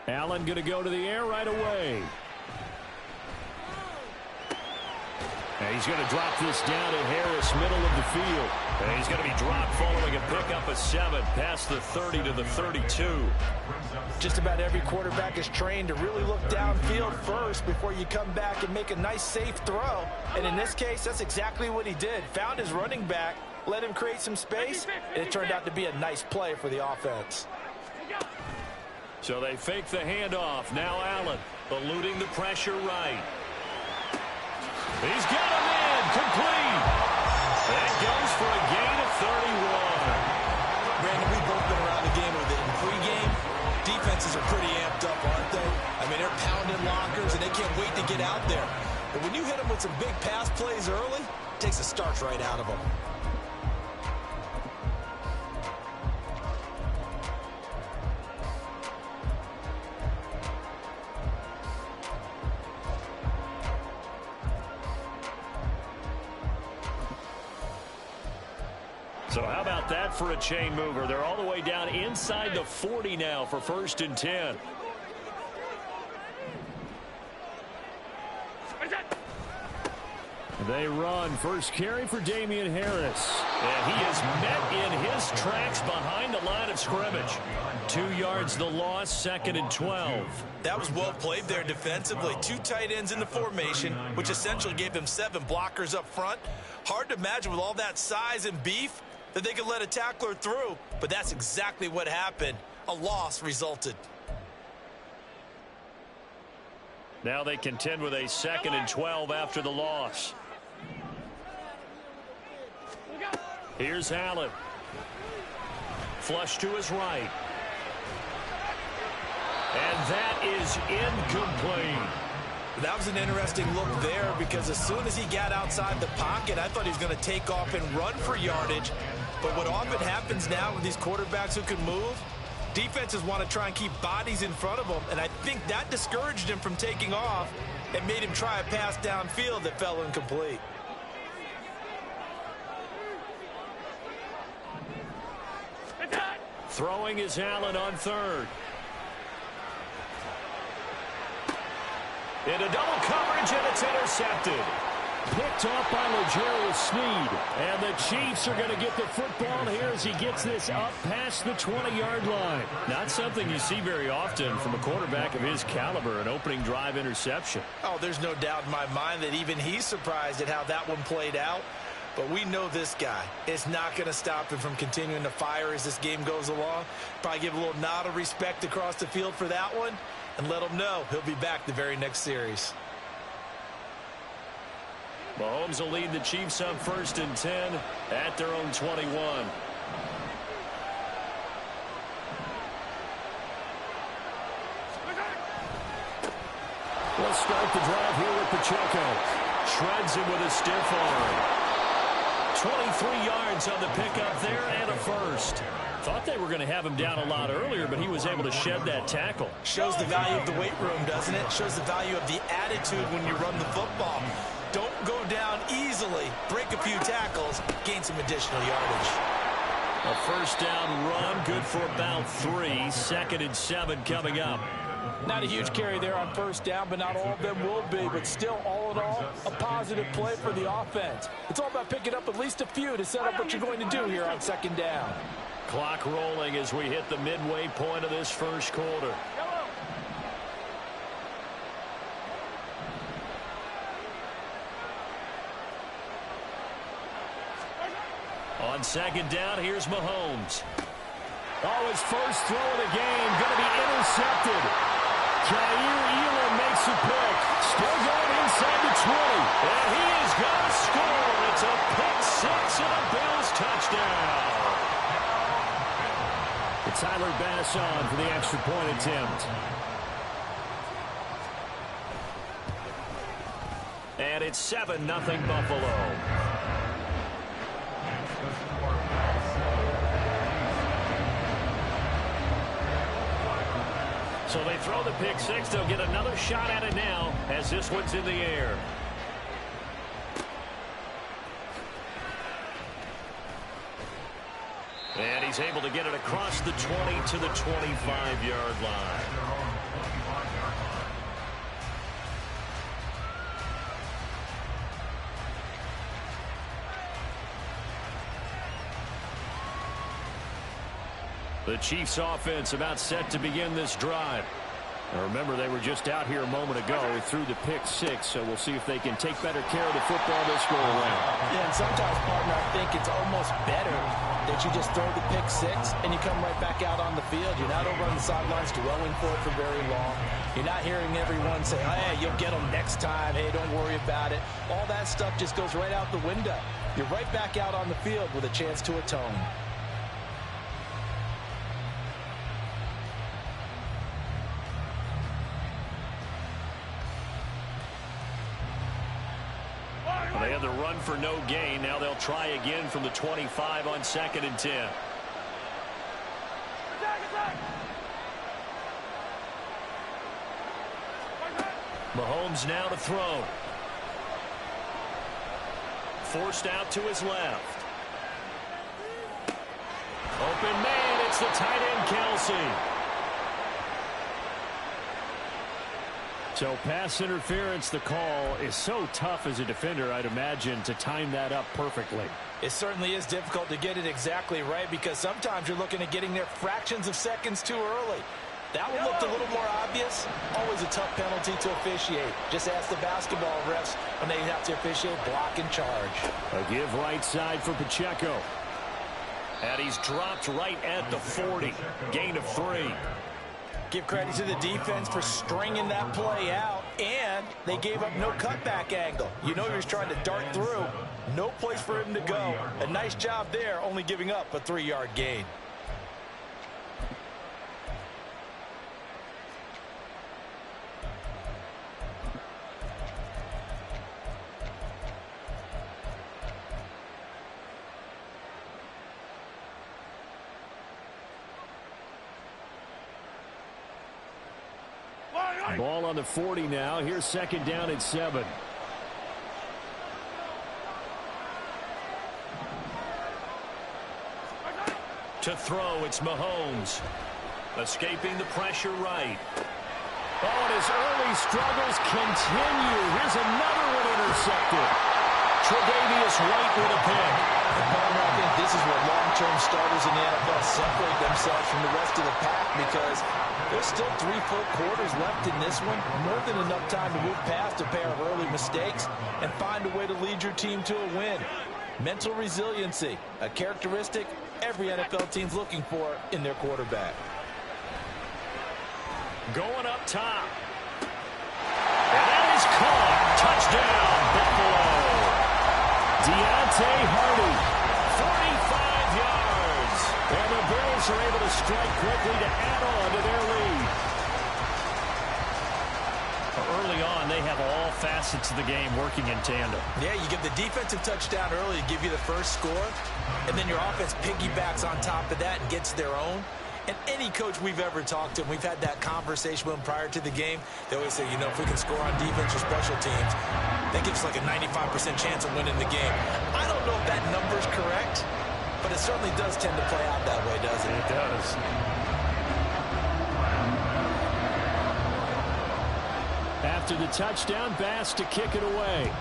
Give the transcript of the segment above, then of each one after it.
Allen going to go to the air right away. And he's going to drop this down to Harris, middle of the field. And he's going to be dropped following a pickup of 7 past the 30 to the 32. Just about every quarterback is trained to really look downfield first before you come back and make a nice, safe throw. And in this case, that's exactly what he did. Found his running back, let him create some space, and it turned out to be a nice play for the offense. So they fake the handoff. Now Allen eluding the pressure right. He's got him in. Complete. That goes for a gain of 31. Brandon, we've both been around the game with it. In pregame, defenses are pretty amped up, aren't they? I mean, they're pounding lockers, and they can't wait to get out there. But when you hit them with some big pass plays early, it takes the starch right out of them. So how about that for a chain mover? They're all the way down inside the 40 now for 1st and 10. They run. First carry for Damian Harris. And he is met in his tracks behind the line of scrimmage. 2 yards the loss, 2nd and 12. That was well played there defensively. 2 tight ends in the formation, which essentially gave them 7 blockers up front. Hard to imagine with all that size and beef that they could let a tackler through, but that's exactly what happened. A loss resulted. Now they contend with a 2nd and 12 after the loss. Here's Allen. Flush to his right. And that is incomplete. That was an interesting look there because as soon as he got outside the pocket, I thought he was going to take off and run for yardage. But what often happens now with these quarterbacks who can move, defenses want to try and keep bodies in front of them, and I think that discouraged him from taking off and made him try a pass downfield that fell incomplete. Throwing is Allen on 3rd. Into double coverage, and it's intercepted. Picked off by L'Jarius Sneed. And the Chiefs are going to get the football here as he gets this up past the 20-yard line. Not something you see very often from a quarterback of his caliber, an opening drive interception. Oh, there's no doubt in my mind that even he's surprised at how that one played out. But we know this guy is not going to stop him from continuing to fire as this game goes along. Probably give a little nod of respect across the field for that one and let him know he'll be back the very next series. Mahomes will lead the Chiefs on 1st and 10 at their own 21. We'll start the drive here with Pacheco. Shreds him with a stiff arm. 23 yards on the pickup there and a first. Thought they were going to have him down a lot earlier, but he was able to shed that tackle. Shows the value of the weight room, doesn't it? Shows the value of the attitude when you run the football. Don't go down easily. Break a few tackles. Gain some additional yardage. A first down run, good for about 3. 2nd and 7 coming up. Not a huge carry there on first down, but not all of them will be. But still, all in all, a positive play for the offense. It's all about picking up at least a few to set up what you're going to do here on 2nd down. Clock rolling as we hit the midway point of this first quarter. On 2nd down, here's Mahomes. Oh, his first throw of the game, going to be intercepted. Jair Elam makes a pick. Still going inside the 20. And he is going to score. It's a pick 6 and a Bills touchdown. Tyler Bass on for the extra point attempt. And it's 7-0 Buffalo. So they throw the pick 6. They'll get another shot at it now as this one's in the air. And he's able to get it across the 20 to the 25-yard line. The Chiefs offense about set to begin this drive. Now remember, they were just out here a moment ago through the pick six, so we'll see if they can take better care of the football this go around. Yeah, and sometimes, partner, I think it's almost better that you just throw the pick six and you come right back out on the field. You're not over on the sidelines dwelling for it for very long. You're not hearing everyone say, hey, you'll get them next time. Hey, don't worry about it. All that stuff just goes right out the window. You're right back out on the field with a chance to atone. They had the run for no gain. Now they'll try again from the 25 on 2nd and 10. Mahomes now to throw. Forced out to his left. Open man, it's the tight end Kelsey. So pass interference, the call is so tough as a defender, I'd imagine, to time that up perfectly. It certainly is difficult to get it exactly right because sometimes you're looking at getting there fractions of seconds too early. That one looked a little more obvious. Always a tough penalty to officiate. Just ask the basketball refs when they have to officiate block and charge. A give right side for Pacheco. And he's dropped right at the 40. Gain of 3. Give credit to the defense for stringing that play out, and they gave up no cutback angle. You know he was trying to dart through. No place for him to go. A nice job there, only giving up a 3-yard gain. Ball on the 40 now. Here's 2nd down and 7. To throw, it's Mahomes. Escaping the pressure right. Oh, and his early struggles continue. Here's another one intercepted. Tre'Davious White with a pick. I think this is where long-term starters in the NFL separate themselves from the rest of the pack because there's still 3 full quarters left in this one. More than enough time to move past a pair of early mistakes and find a way to lead your team to a win. Mental resiliency, a characteristic every NFL team's looking for in their quarterback. Going up top. And that is caught. Touchdown, Buffalo. Deontay Hardy, 45 yards. And the Bills are able to strike quickly to add on to their lead. Early on, they have all facets of the game working in tandem. Yeah, you get the defensive touchdown early to give you the first score, and then your offense piggybacks on top of that and gets their own. And any coach we've ever talked to, we've had that conversation with them prior to the game, they always say, you know, if we can score on defense or special teams, that gives us like a 95% chance of winning the game. I don't know if that number's correct, but it certainly does tend to play out that way, doesn't it? It does. After the touchdown, Bass to kick it away.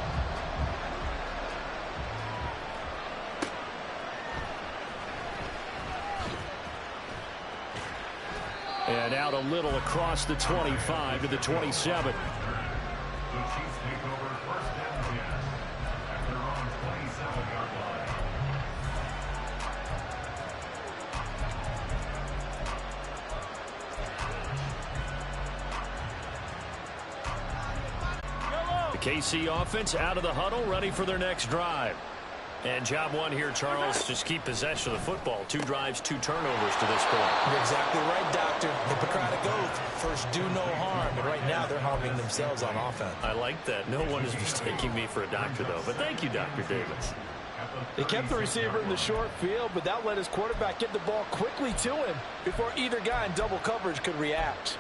And out a little across the 25 to the 27. The KC offense out of the huddle, ready for their next drive. And job one here, Charles, just keep possession of the football. 2 drives, 2 turnovers to this point. You're exactly right, Doctor. Hippocratic oath. First, do no harm. And right now, they're harming themselves on offense. I like that. No one is mistaking me for a doctor, though. But thank you, Dr. Davis. They kept the receiver in the short field, but that let his quarterback get the ball quickly to him before either guy in double coverage could react.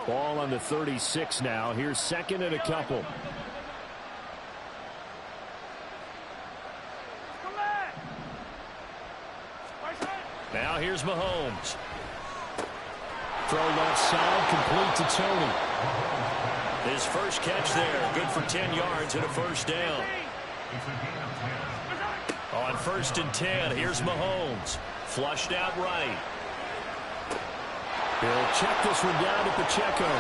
Ball on the 36 now. Here's 2nd and a couple. Now here's Mahomes. Throw left side, complete to Tony. His first catch there, good for 10 yards and a first down. On 1st and 10, here's Mahomes. Flushed out right. He'll check this one down to Pacheco.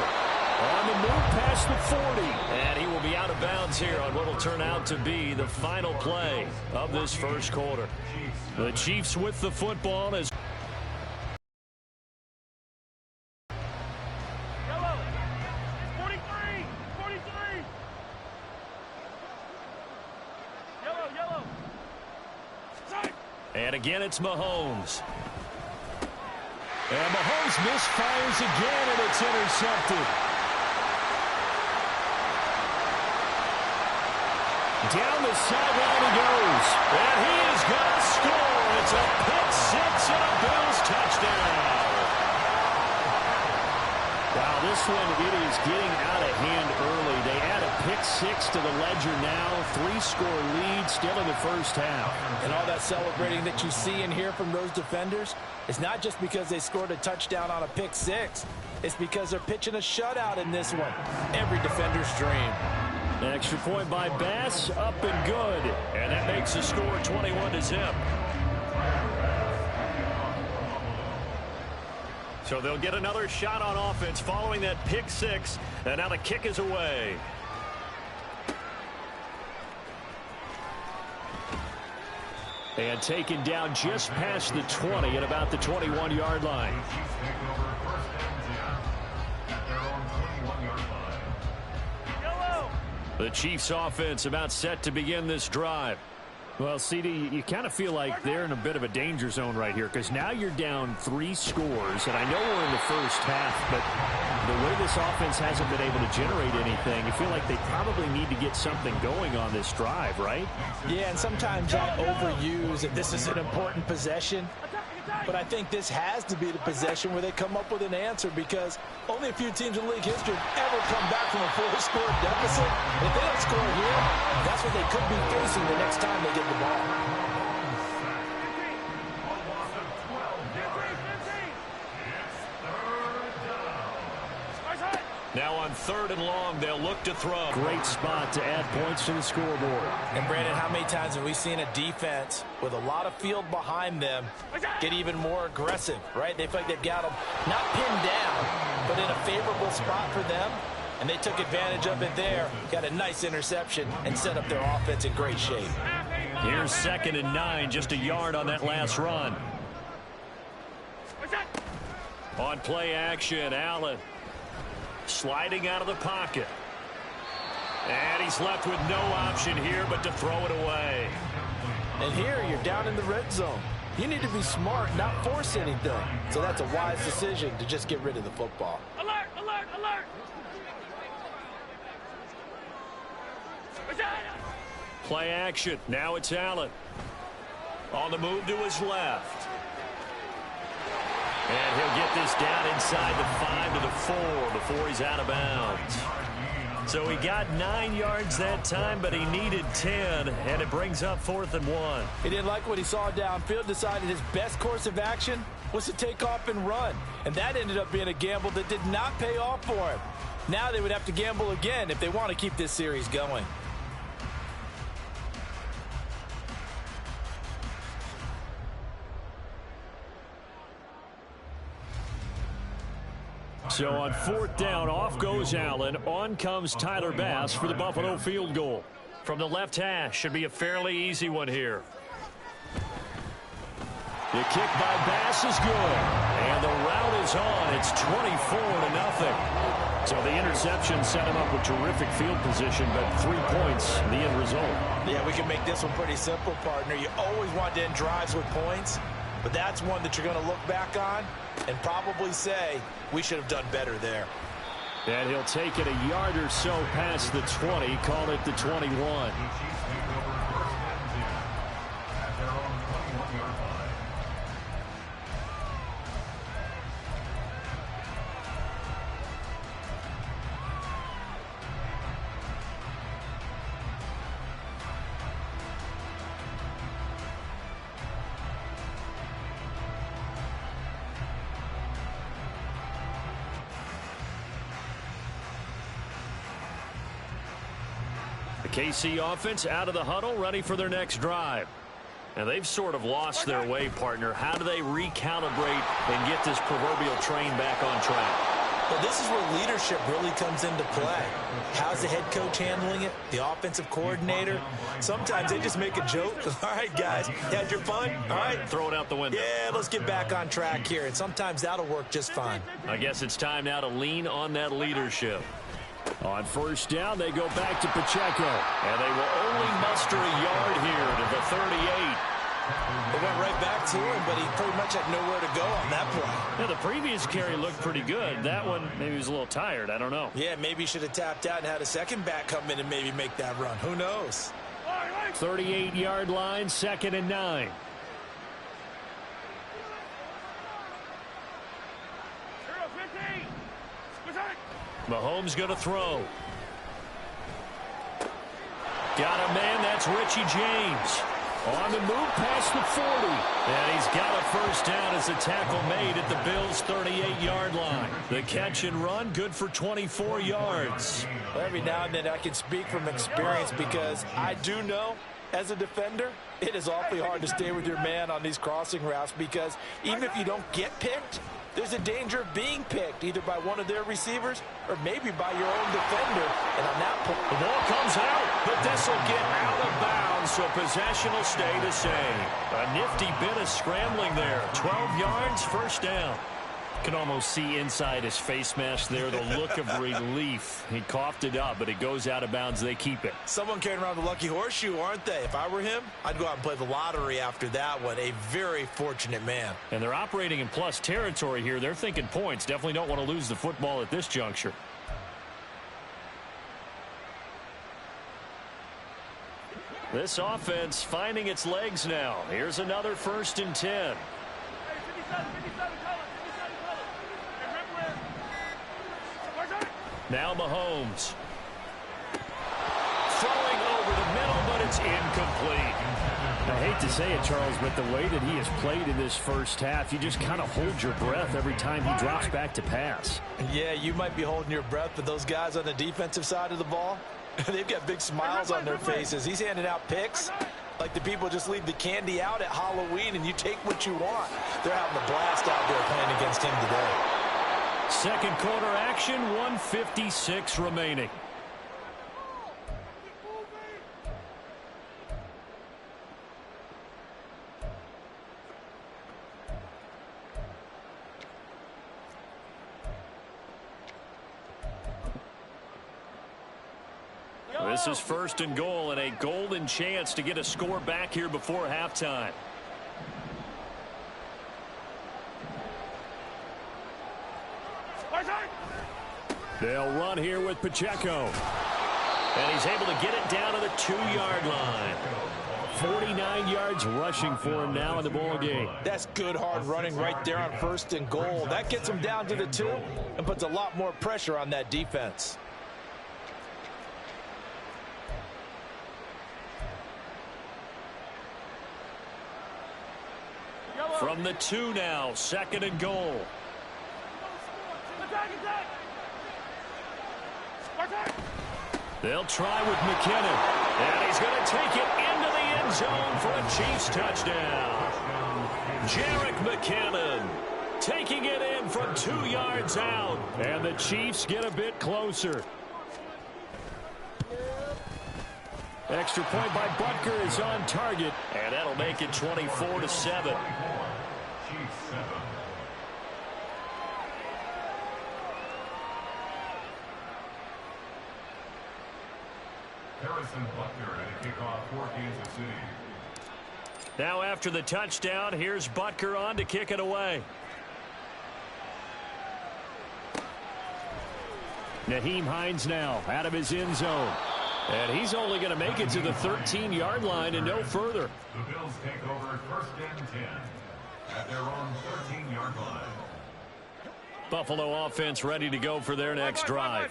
On the move past the 40. And he will be out of bounds here on what will turn out to be the final play of this first quarter. The Chiefs with the football as and again, it's Mahomes. And Mahomes misfires again, and it's intercepted. Down the sideline he goes. And he is going to score. It's a pick six and a Bills touchdown. Wow, this one, it is getting out of hand early. They add a pick six to the ledger now. 3-score lead still in the first half. And all that celebrating that you see and hear from those defenders, it's not just because they scored a touchdown on a pick six. It's because they're pitching a shutout in this one. Every defender's dream. An extra point by Bass, up and good. And that makes the score 21-0. So they'll get another shot on offense following that pick six. And now the kick is away. And taken down just past the 20 at about the 21-yard line. The Chiefs offense about set to begin this drive. Well, CD, you kind of feel like they're in a bit of a danger zone right here because now you're down 3 scores, and I know we're in the first half, but the way this offense hasn't been able to generate anything, you feel like they probably need to get something going on this drive, right? Yeah, and sometimes I overuse if this is an important possession. But I think this has to be the possession where they come up with an answer because only a few teams in league history have ever come back from a 4-score deficit. If they don't score here, that's what they could be facing the next time they get the ball. Now on 3rd and long, they'll look to throw. Great spot to add points to the scoreboard. And Brandon, how many times have we seen a defense with a lot of field behind them get even more aggressive, right? They feel like they've got them not pinned down, but in a favorable spot for them. And they took advantage of it there, got a nice interception, and set up their offense in great shape. Here's 2nd and 9, just a yard on that last run. On play action, Allen. Sliding out of the pocket. And he's left with no option here but to throw it away. And here you're down in the red zone. You need to be smart, not force anything. So that's a wise decision to just get rid of the football. Alert, alert, alert! Play action. Now it's Allen. On the move to his left. And he'll get this down inside the 5 to the 4 before he's out of bounds. So he got 9 yards that time, but he needed 10, and it brings up 4th and 1. He didn't like what he saw downfield, decided his best course of action was to take off and run. And that ended up being a gamble that did not pay off for him. Now they would have to gamble again if they want to keep this series going. So on 4th down, off goes Allen. On comes Tyler Bass for the Buffalo field goal. From the left hash, should be a fairly easy one here. The kick by Bass is good. And the route is on. It's 24-0. So the interception set him up with terrific field position, but 3 points, the end result. Yeah, we can make this one pretty simple, partner. You always want to end drives with points, but that's one that you're going to look back on and probably say, we should have done better there. And he'll take it a yard or so past the 20, call it the 21. KC offense out of the huddle, ready for their next drive. And they've sort of lost their way, partner. How do they recalibrate and get this proverbial train back on track? Well, this is where leadership really comes into play. How's the head coach handling it? The offensive coordinator? Sometimes they just make a joke. All right, guys, you had your fun? All right. Throw it out the window. Yeah, let's get back on track here. And sometimes that'll work just fine. I guess it's time now to lean on that leadership. On first down, they go back to Pacheco. And they will only muster a yard here to the 38. It went right back to him, but he pretty much had nowhere to go on that play. Yeah, the previous carry looked pretty good. That one, maybe he was a little tired. I don't know. Yeah, maybe he should have tapped out and had a second back come in and maybe make that run. Who knows? 38-yard line, 2nd and 9. Mahomes going to throw. Got a man, that's Richie James. On the move past the 40. And he's got a first down as a tackle made at the Bills' 38-yard line. The catch and run, good for 24 yards. Well, every now and then I can speak from experience because I do know, as a defender, it is awfully hard to stay with your man on these crossing routes because even if you don't get picked, there's a danger of being picked either by one of their receivers or maybe by your own defender. And on that point, the ball comes out, but this will get out of bounds, so possession will stay the same. A nifty bit of scrambling there. 12 yards, first down. Can almost see inside his face mask there the look of relief. He coughed it up, but it goes out of bounds. They keep it. Someone carrying around the lucky horseshoe, aren't they? If I were him, I'd go out and play the lottery after that one. A very fortunate man. And they're operating in plus territory here. They're thinking points. Definitely don't want to lose the football at this juncture. This offense finding its legs now. Here's another 1st and 10. Now Mahomes. Throwing over the middle, but it's incomplete. I hate to say it, Charles, but the way that he has played in this first half, you just kind of hold your breath every time he drops back to pass. Yeah, you might be holding your breath, but those guys on the defensive side of the ball, they've got big smiles on their faces. He's handing out picks like the people just leave the candy out at Halloween and you take what you want. They're having a blast out there playing against him today. Second quarter action, 1:56 remaining. This is 1st and goal and a golden chance to get a score back here before halftime. They'll run here with Pacheco. And he's able to get it down to the 2-yard line. 49 yards rushing for him now in the ball game. That's good hard running right there on 1st and goal. That gets him down to the 2 and puts a lot more pressure on that defense. From the 2 now, 2nd and goal. They'll try with McKinnon. And he's going to take it into the end zone for a Chiefs touchdown. Jerick McKinnon taking it in from 2 yards out. And the Chiefs get a bit closer. Extra point by Butker is on target. And that'll make it 24-7. Now after the touchdown, here's Butker on to kick it away. Nyheim Hines now out of his end zone. And he's only going to make it to the 13-yard line and no further. The Bills take over 1st and 10 at their own 13-yard line. Buffalo offense ready to go for their next drive.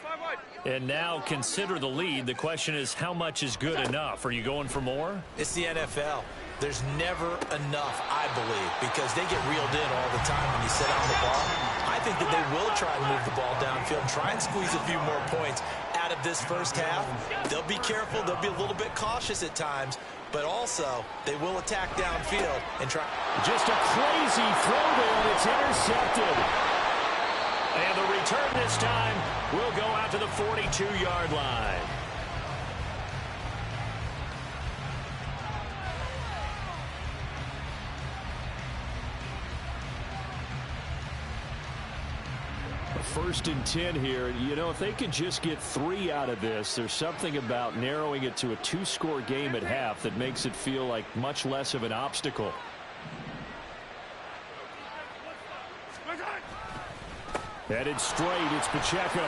And now consider the lead. The question is, how much is good enough? Are you going for more? It's the NFL. There's never enough, I believe, because they get reeled in all the time when you sit on the ball. I think that they will try and move the ball downfield, try and squeeze a few more points out of this first half, they'll be careful. They'll be a little bit cautious at times, but also they will attack downfield and try. Just a crazy throw there, and it's intercepted. And the return this time will go out to the 42-yard line. First and 10 here. You know, if they could just get 3 out of this, there's something about narrowing it to a 2-score game at half that makes it feel like much less of an obstacle. Headed straight, it's Pacheco.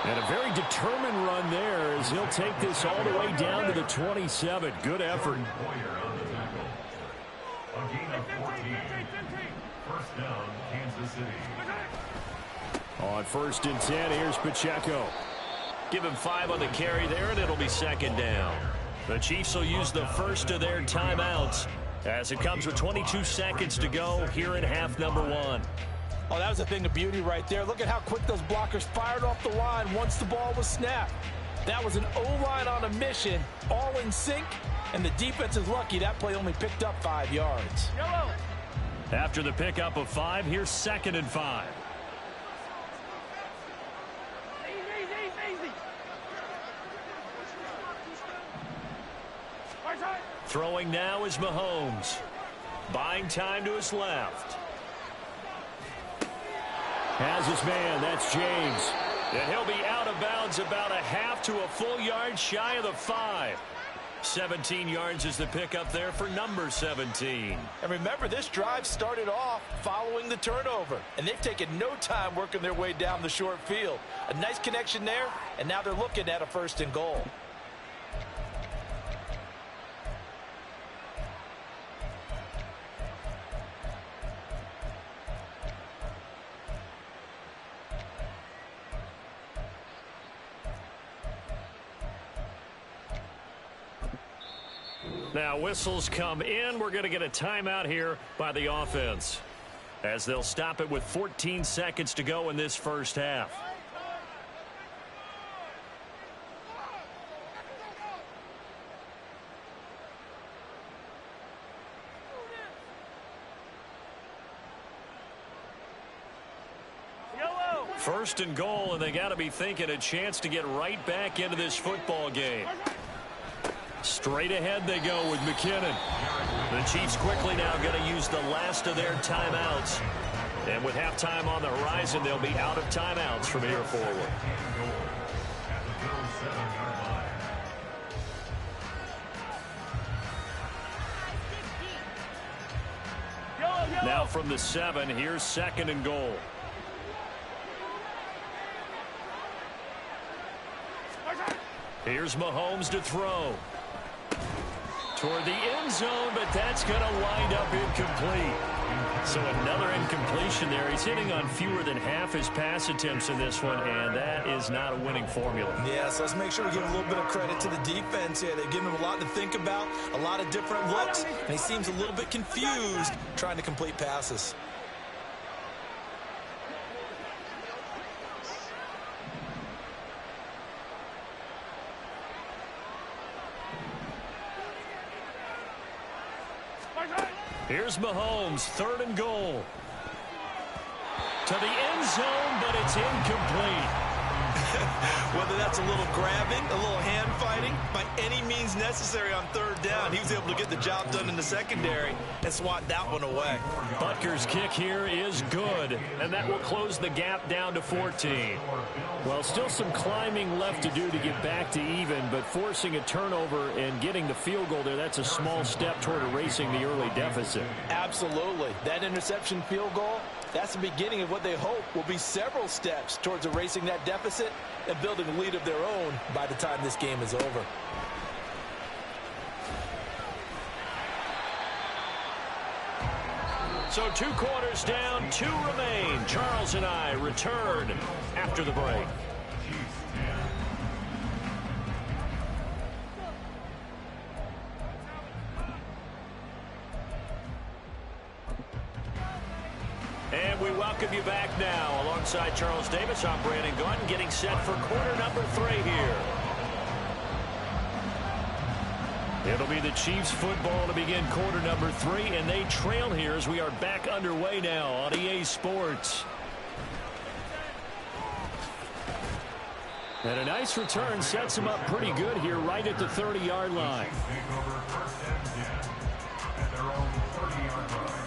And a very determined run there as he'll take this all the way down to the 27. Good effort. A gain of 14. First down, Kansas City. On first and 10, here's Pacheco. Give him 5 on the carry there, and it'll be second down. The Chiefs will use the first of their timeouts as it comes with 22 seconds to go here in half number 1. Oh, that was a thing of beauty right there. Look at how quick those blockers fired off the line once the ball was snapped. That was an O-line on a mission, all in sync, and the defense is lucky that play only picked up 5 yards. After the pickup of 5, here's second and 5. Throwing now is Mahomes. Buying time to his left. Has his man, that's James. And he'll be out of bounds about a half to a full yard shy of the 5. 17 yards is the pickup there for number 17. And remember, this drive started off following the turnover, and they've taken no time working their way down the short field. A nice connection there, and now they're looking at a first and goal. Now whistles come in. We're going to get a timeout here by the offense as they'll stop it with 14 seconds to go in this first half. First and goal, and they got to be thinking a chance to get right back into this football game. Straight ahead they go with McKinnon. The Chiefs quickly now going to use the last of their timeouts. And with halftime on the horizon, they'll be out of timeouts from here forward. Now from the 7, here's second and goal. Here's Mahomes to throw. Toward the end zone, but that's going to wind up incomplete. So another incompletion there. He's hitting on fewer than half his pass attempts in this one, and that is not a winning formula. Yeah, so let's make sure we give a little bit of credit to the defense here. They've given him a lot to think about, a lot of different looks, and he seems a little bit confused trying to complete passes. Here's Mahomes, third and goal. To the end zone, but it's incomplete. Whether that's a little grabbing, a little hand fighting, by any means necessary on third down, he was able to get the job done in the secondary and swat that one away. Butker's kick here is good, and that will close the gap down to 14. Well, still some climbing left to do to get back to even, but forcing a turnover and getting the field goal there, that's a small step toward erasing the early deficit. Absolutely. That interception field goal, that's the beginning of what they hope will be several steps towards erasing that deficit and building a lead of their own by the time this game is over. So 2 quarters down, 2 remain. Charles and I return after the break. And we welcome you back now along alongside Charles Davis. I'm Brandon Gunn, getting set for quarter number 3 here. It'll be the Chiefs football to begin quarter number 3, and they trail here as we are back underway now on EA Sports. And a nice return sets them up pretty good here right at the 30-yard line. Take over first and 10 at their own 30-yard line.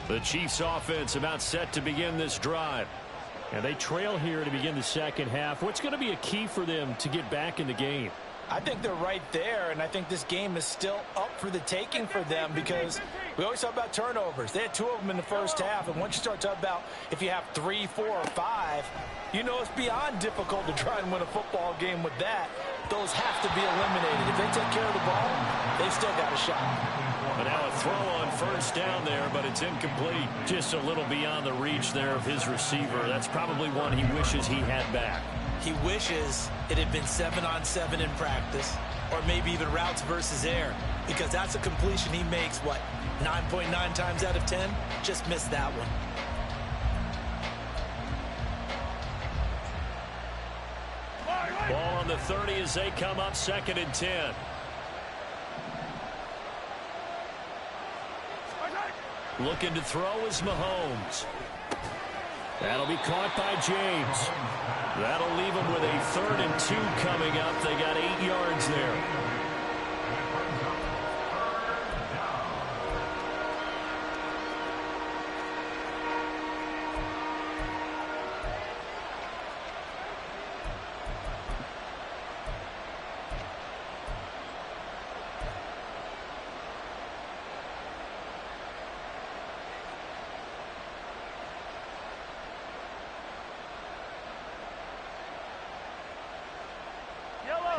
The Chiefs offense about set to begin this drive. And they trail here to begin the second half. What's going to be a key for them to get back in the game? I think they're right there, and I think this game is still up for the taking for them because we always talk about turnovers. They had 2 of them in the first half, and once you start talking about if you have 3, 4, or 5, you know it's beyond difficult to try and win a football game with that. Those have to be eliminated. If they take care of the ball, they've still got a shot. But now a throw on first down there, but it's incomplete. Just a little beyond the reach there of his receiver. That's probably one he wishes he had back. He wishes it had been 7-on-7 in practice, or maybe even routes versus air, because that's a completion he makes, 9.9 times out of 10? Just missed that one. Ball on the 30 as they come up 2nd and 10. Looking to throw is Mahomes. That'll be caught by James. That'll leave them with a 3rd and 2 coming up. They got 8 yards there.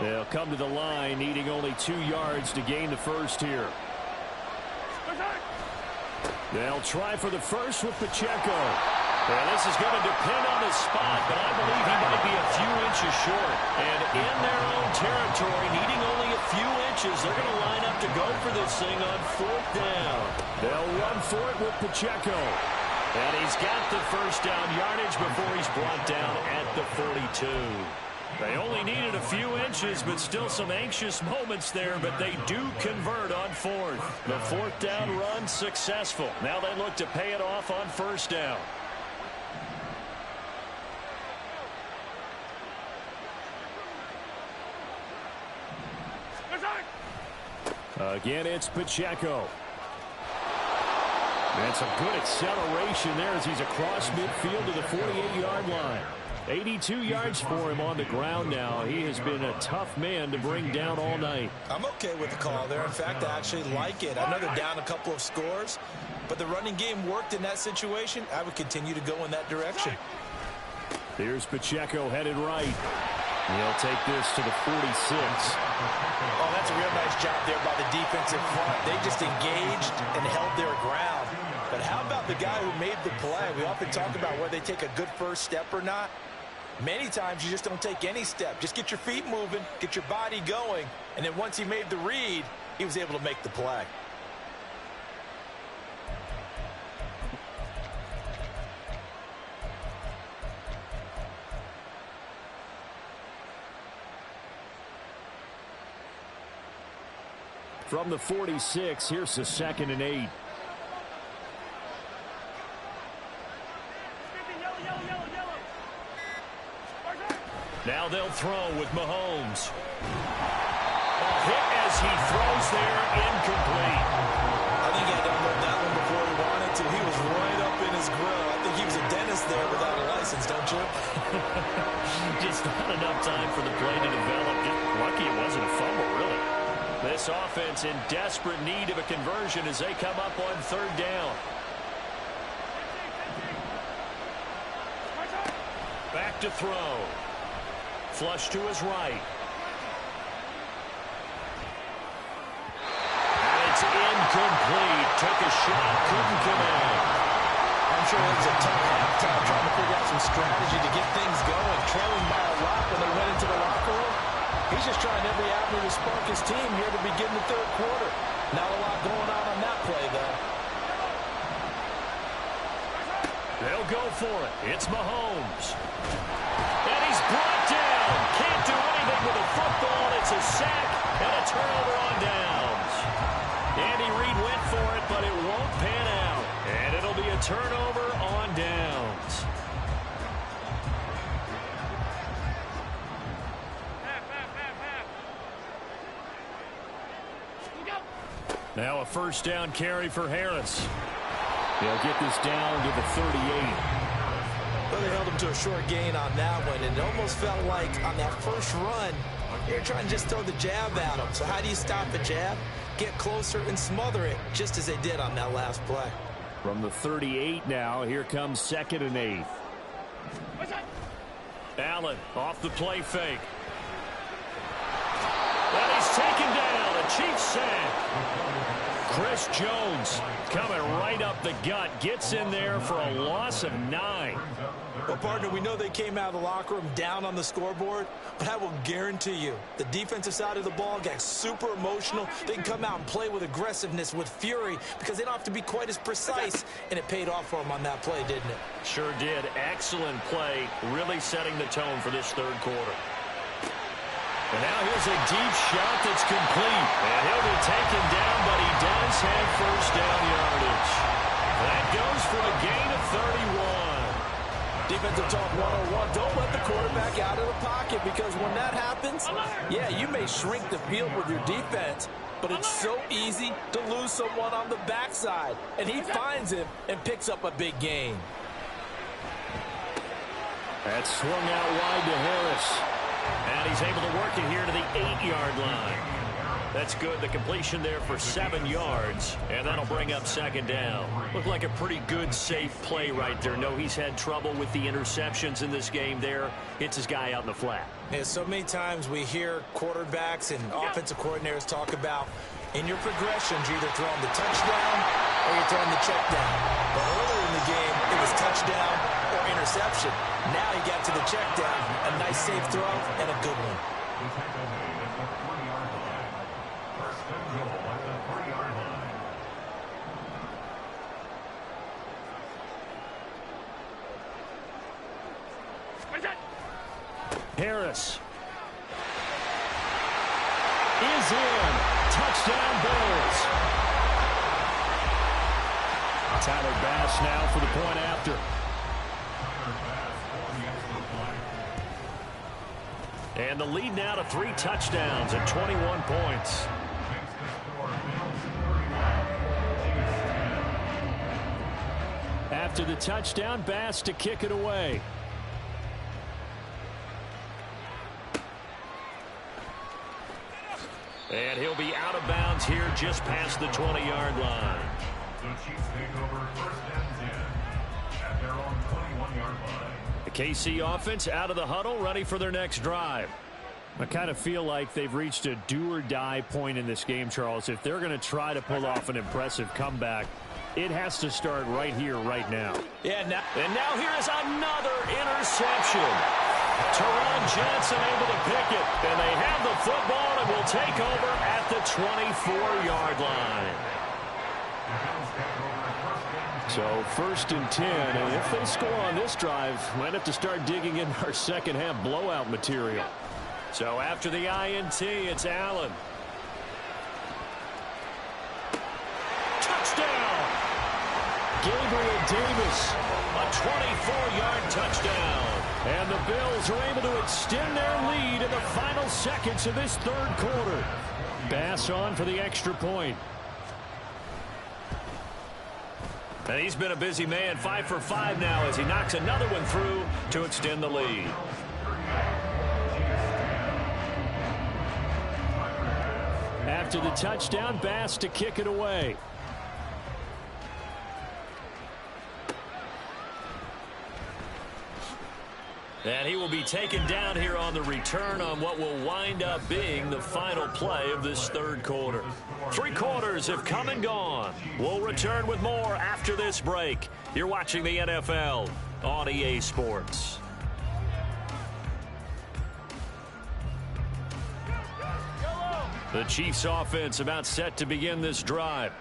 They'll come to the line, needing only 2 yards to gain the first here. They'll try for the first with Pacheco. And this is going to depend on the spot, but I believe he might be a few inches short. And in their own territory, needing only a few inches, they're going to line up to go for this thing on 4th down. They'll run for it with Pacheco. And he's got the first down yardage before he's brought down at the 42. They only needed a few inches, but still some anxious moments there, but they do convert on 4th. The 4th down run successful. Now they look to pay it off on 1st down. Again, it's Pacheco. And some good acceleration there as he's across midfield to the 48-yard line. 82 yards for him on the ground now. He has been a tough man to bring down all night. I'm okay with the call there. In fact, I actually like it. I know they're down a couple of scores, but the running game worked in that situation. I would continue to go in that direction. Here's Pacheco headed right. He'll take this to the 46. Oh, that's a real nice job there by the defensive front. They just engaged and held their ground. But how about the guy who made the play? We often talk about whether they take a good first step or not. Many times you just don't take any step. Just get your feet moving, get your body going, and then once he made the read, he was able to make the play. From the 46, here's the 2nd and 8. Now they'll throw with Mahomes. A hit as he throws there, incomplete. I think he had to unload that one before he wanted to. He was right up in his grill. I think he was a dentist there without a license, don't you? Just not enough time for the play to develop. Just lucky it wasn't a fumble, really. This offense in desperate need of a conversion as they come up on 3rd down. Back to throw. Flush to his right. shot couldn't connect. I'm sure it was a tough halftime trying to figure out some strategy to get things going, trailing by a lot when they went into the locker room. He's just trying every avenue to spark his team here to begin the third quarter. Not a lot going on that play, though. They'll go for it. It's Mahomes. And he's brought down. Can't do anything with a football. It's a sack and a turnover on downs. Andy Reid went for it, but it won't pan out. And it'll be a turnover on downs. Now a first down carry for Harris. They'll get this down to the 38. Well, they held him to a short gain on that one, and it almost felt like on that first run, you're trying to just throw the jab at him. So how do you stop a jab? Get closer and smother it, just as they did on that last play. From the 38 now, here comes 2nd and 8. Allen off the play fake. And he's taken down. A Chiefs sack. Chris Jones coming right up the gut. Gets in there for a loss of 9. Well, partner, we know they came out of the locker room down on the scoreboard, but I will guarantee you the defensive side of the ball got super emotional. They can come out and play with aggressiveness, with fury, because they don't have to be quite as precise, and it paid off for them on that play, didn't it? Sure did. Excellent play, really setting the tone for this third quarter. And now here's a deep shot that's complete. And he'll be taken down, but he does have first down yardage. That goes for a gain of 31. Defensive talk 101. Don't let the quarterback out of the pocket, because when that happens, yeah, you may shrink the field with your defense, but it's so easy to lose someone on the backside. And he finds him and picks up a big gain. That's swung out wide to Harris. And he's able to work it here to the 8-yard line. That's good. The completion there for 7 yards. And that'll bring up 2nd down. Looked like a pretty good, safe play right there. No, he's had trouble with the interceptions in this game there. Hits his guy out in the flat. Yeah, so many times we hear quarterbacks and offensive coordinators talk about in your progressions, you're either throwing the touchdown or you're throwing the check down. But earlier in the game, it was touchdown or interception. Now he got to the check down. A nice safe throw and a good one. Harris is in. Touchdown Bills. Tyler Bass now for the point after. And the lead now to 3 touchdowns and 21 points. After the touchdown, Bass to kick it away. And he'll be out of bounds here just past the 20-yard line. The Chiefs take over 1st and 10 at their own 21-yard line. The KC offense out of the huddle, ready for their next drive. I kind of feel like they've reached a do-or-die point in this game, Charles. If they're going to try to pull off an impressive comeback, it has to start right here, right now. Yeah, and now here is another interception. Teron Johnson able to pick it, and they have the football and will take over at the 24-yard line. So 1st and 10, and if they score on this drive, might have to start digging in our second half blowout material. So after the INT, it's Allen. Touchdown! Gabriel Davis, a 24-yard touchdown. And the Bills are able to extend their lead in the final seconds of this third quarter. Bass on for the extra point. And he's been a busy man, 5 for 5 now as he knocks another one through to extend the lead. After the touchdown, Bass to kick it away. And he will be taken down here on the return on what will wind up being the final play of this third quarter. 3 quarters have come and gone. We'll return with more after this break. You're watching the NFL on EA Sports. The Chiefs offense about set to begin this drive.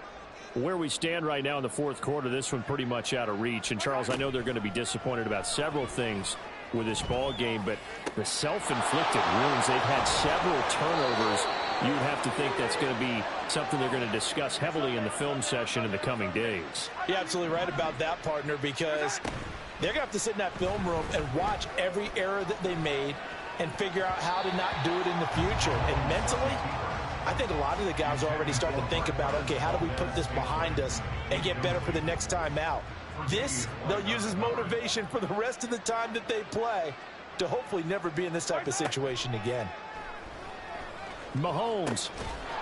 Where we stand right now in the fourth quarter, this one pretty much out of reach. And, Charles, I know they're going to be disappointed about several things with this ball game, but the self-inflicted wounds, they've had several turnovers. You would have to think that's going to be something they're going to discuss heavily in the film session in the coming days. You're absolutely right about that, partner, because they're going to have to sit in that film room and watch every error that they made and figure out how to not do it in the future. And mentally, I think a lot of the guys are already starting to think about, okay, how do we put this behind us and get better for the next time out? This, they'll use as motivation for the rest of the time that they play to hopefully never be in this type of situation again. Mahomes.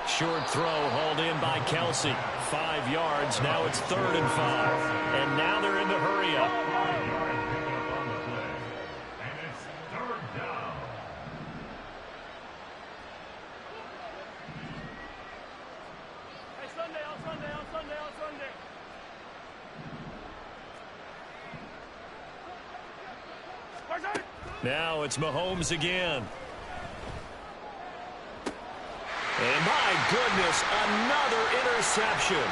Short throw hauled in by Kelsey. 5 yards. Now it's 3rd and 5. And now they're in the hurry up. 5 yards picking up on the play. And it's 3rd down. Hey, Sunday, on Sunday, on Sunday, on Sunday. Now it's Mahomes again. And my goodness, another interception.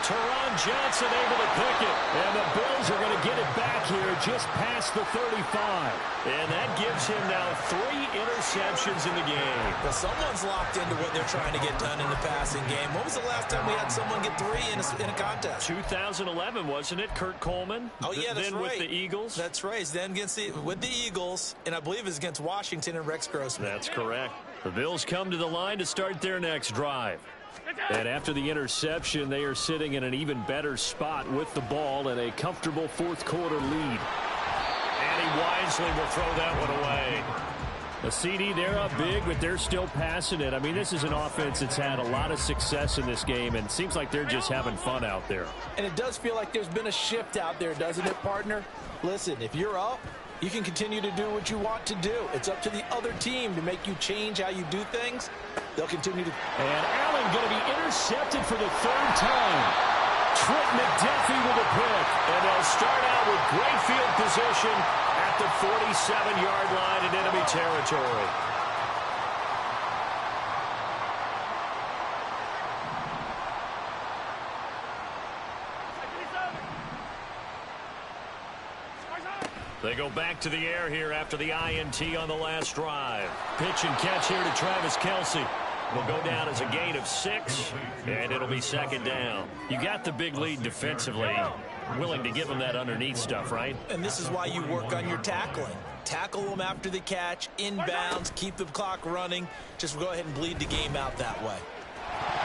Teron Johnson able to pick it. And the Bills are going to get it back here just past the 35. And that gives him now 3 interceptions in the game. Well, someone's locked into what they're trying to get done in the passing game. When was the last time we had someone get 3 in a contest? 2011, wasn't it? Kurt Coleman? Oh, yeah, that's then right. With the Eagles? That's right. Then with the Eagles, and I believe it's against Washington and Rex Grossman. That's correct. The Bills come to the line to start their next drive. And after the interception, they are sitting in an even better spot with the ball and a comfortable fourth quarter lead. And he wisely will throw that one away. The CD, they're up big, but they're still passing it. I mean, this is an offense that's had a lot of success in this game, and it seems like they're just having fun out there. And it does feel like there's been a shift out there, doesn't it, partner? Listen, if you're up, you can continue to do what you want to do. It's up to the other team to make you change how you do things. They'll continue to. And Allen going to be intercepted for the 3rd time. Trent McDuffie with a pick. And they'll start out with great field position at the 47-yard line in enemy territory. They go back to the air here after the INT on the last drive. Pitch and catch here to Travis Kelce. Will go down as a gain of 6, and it'll be 2nd down. You got the big lead defensively. Willing to give them that underneath stuff, right? And this is why you work on your tackling. Tackle them after the catch, inbounds, keep the clock running. Just go ahead and bleed the game out that way.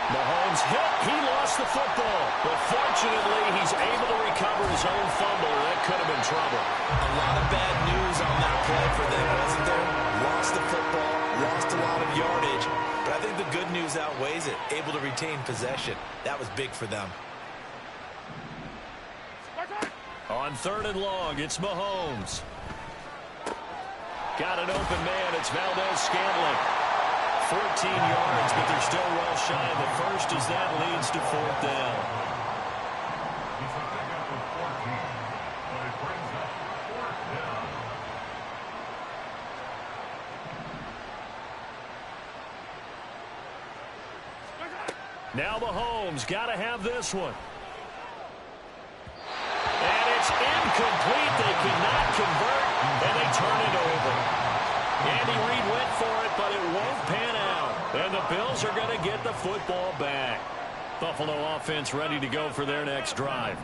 Mahomes hit. He lost the football. But fortunately, he's able to recover his own fumble. That could have been trouble. A lot of bad news on that play for them, wasn't there? Lost the football, lost a lot of yardage. But I think the good news outweighs it. Able to retain possession. That was big for them. On 3rd and long, it's Mahomes. Got an open man. It's Valdez-Scantling. 14 yards, but they're still well shy of the first as that leads to 4th down. He's a pickup of 14, but it brings up 4th down. Now Mahomes got to have this one. And it's incomplete. They could not convert, and they turn it over. Andy Reid went for it, but it won't pan out. And the Bills are going to get the football back. Buffalo offense ready to go for their next drive.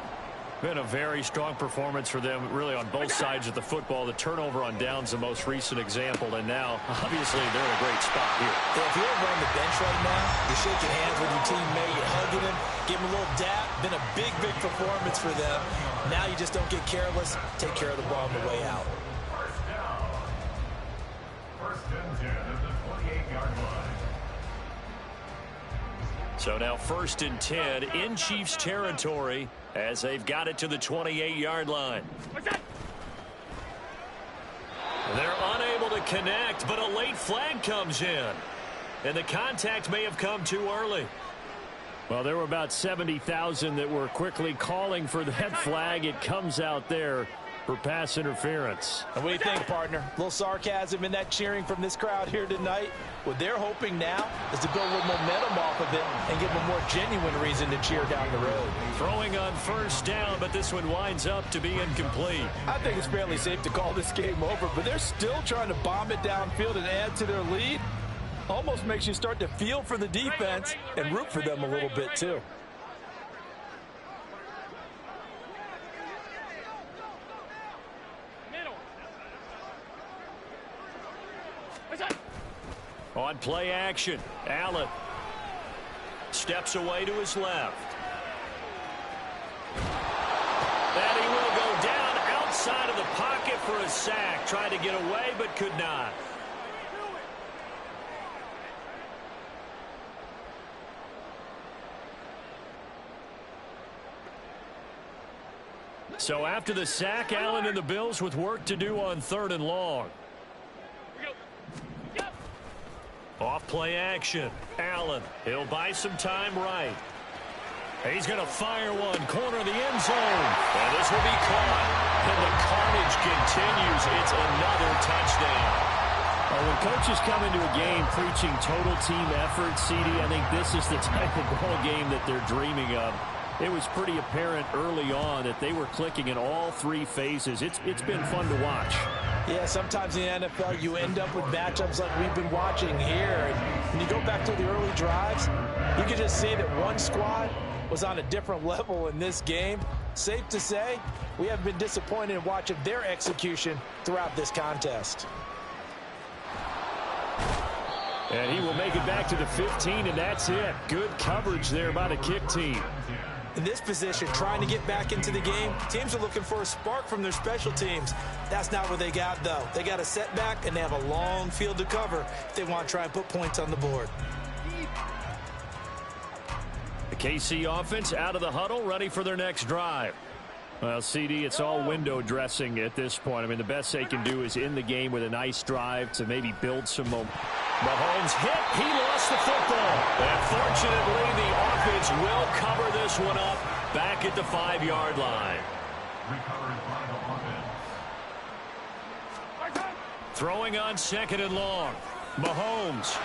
Been a very strong performance for them, really, on both sides of the football. The turnover on downs, the most recent example, and now, obviously, they're in a great spot here. Yeah, if you're over on the bench right now, you're shaking hands with your teammate, you're hugging him, give him a little dap. Been a big, big performance for them. Now you just don't get careless. Take care of the ball on the way out. 1st and 10 at the 28-yard line. So now 1st and 10 in Chiefs territory as they've got it to the 28-yard line. They're unable to connect, but a late flag comes in. And the contact may have come too early. Well, there were about 70,000 that were quickly calling for that flag. It comes out there for pass interference. And what do you think, partner? A little sarcasm in that cheering from this crowd here tonight. What they're hoping now is to build a little momentum off of it and give them a more genuine reason to cheer down the road. Throwing on first down, but this one winds up to be incomplete. I think it's fairly safe to call this game over, but they're still trying to bomb it downfield and add to their lead. Almost makes you start to feel for the defense and root for them a little bit too. On play action, Allen steps away to his left. And he will go down outside of the pocket for a sack. Tried to get away, but could not. So after the sack, Allen and the Bills with work to do on 3rd and long. Off play action. Allen, he'll buy some time right. He's going to fire one, corner of the end zone. And this will be caught. And the carnage continues. It's another touchdown. Well, when coaches come into a game preaching total team effort, CD, I think this is the type of ball game that they're dreaming of. It was pretty apparent early on that they were clicking in all 3 phases. It's been fun to watch. Yeah, sometimes in the NFL you end up with matchups like we've been watching here. And when you go back to the early drives, you can just see that one squad was on a different level in this game. Safe to say, we have been disappointed in watching their execution throughout this contest. And he will make it back to the 15, and that's it. Good coverage there by the kick team. In this position, trying to get back into the game, teams are looking for a spark from their special teams. That's not what they got, though. They got a setback, and they have a long field to cover if they want to try and put points on the board. The KC offense out of the huddle, ready for their next drive. Well, CD, it's all window dressing at this point. I mean, the best they can do is in the game with a nice drive to maybe build some momentum. Mahomes hit. He lost the football. And fortunately, the offense will cover this one up back at the 5-yard line. Throwing on 2nd and long. Mahomes.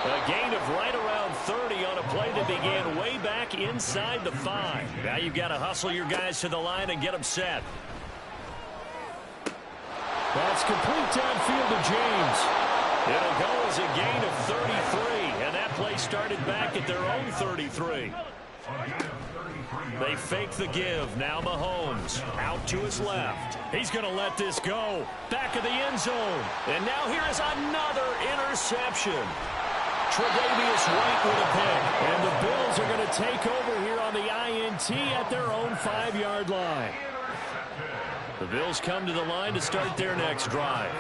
A gain of right around 30 on a play that began way back inside the 5. Now you've got to hustle your guys to the line and get them set. That's complete downfield to James. It'll go as a gain of 33, and that play started back at their own 33. They fake the give. Now Mahomes out to his left. He's going to let this go. Back of the end zone. And now here is another interception. Tre'Davious White with a pick. And the Bills are going to take over here on the INT at their own 5-yard line. The Bills come to the line to start their next drive.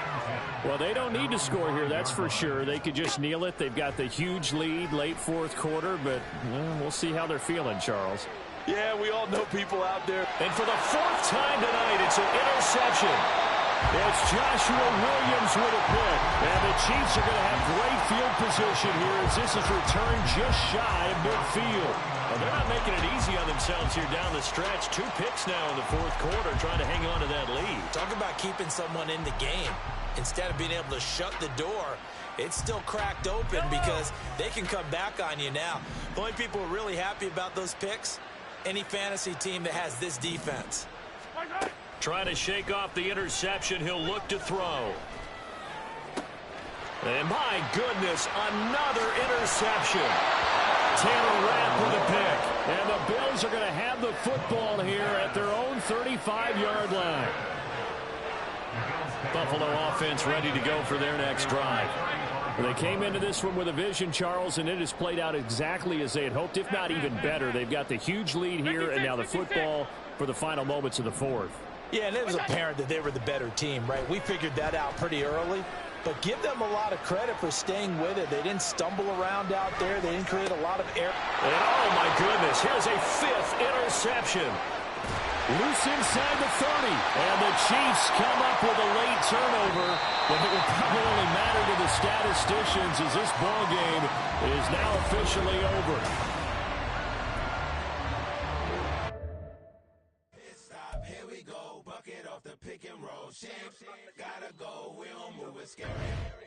Well, they don't need to score here, that's for sure. They could just kneel it. They've got the huge lead late 4th quarter, but we'll see how they're feeling, Charles. Yeah, we all know people out there. And for the 4th time tonight, it's an interception. It's Joshua Williams with a pick. And the Chiefs are going to have great field position here as this is returned just shy of midfield. Well, they're not making it easy on themselves here down the stretch. 2 picks now in the 4th quarter trying to hang on to that lead. Talk about keeping someone in the game. Instead of being able to shut the door, it's still cracked open because they can come back on you now. The only people who are really happy about those picks, any fantasy team that has this defense. Trying to shake off the interception. He'll look to throw. And my goodness, another interception. Taylor Rapp with a pick. And the Bills are going to have the football here at their own 35-yard line. Buffalo offense ready to go for their next drive. They came into this one with a vision, Charles, and it has played out exactly as they had hoped, if not even better. They've got the huge lead here, and now the football for the final moments of the 4th. Yeah, and it was apparent that they were the better team, right? We figured that out pretty early. But give them a lot of credit for staying with it. They didn't stumble around out there. They didn't create a lot of error. And oh, my goodness, here's a 5th interception. Loose inside the 30. And the Chiefs come up with a late turnover. But it will probably only matter to the statisticians as this ball game is now officially over. Here we go, bucket off the pick and roll. Shapes, gotta go, we don't move it scary.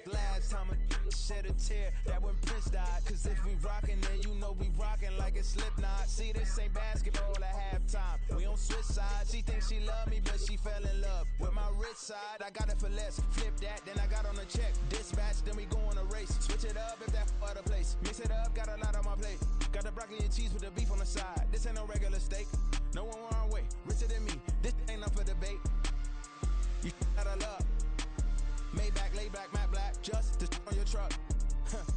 Last time a shed a tear, that when Prince died. Cause if we rockin', then you know we rockin' like a Slipknot. See, this ain't basketball at halftime. We on switch sides. She thinks she love me, but she fell in love with my rich side. I got it for less. Flip that, then I got on a check. Dispatch, then we go on a race. Switch it up if that other place. Mix it up, got a lot on my plate. Got the broccoli and cheese with the beef on the side. This ain't no regular steak. No one wrong way, richer than me. This ain't up for debate. You gotta love. Maybach, laid back, matte black, just to on your truck.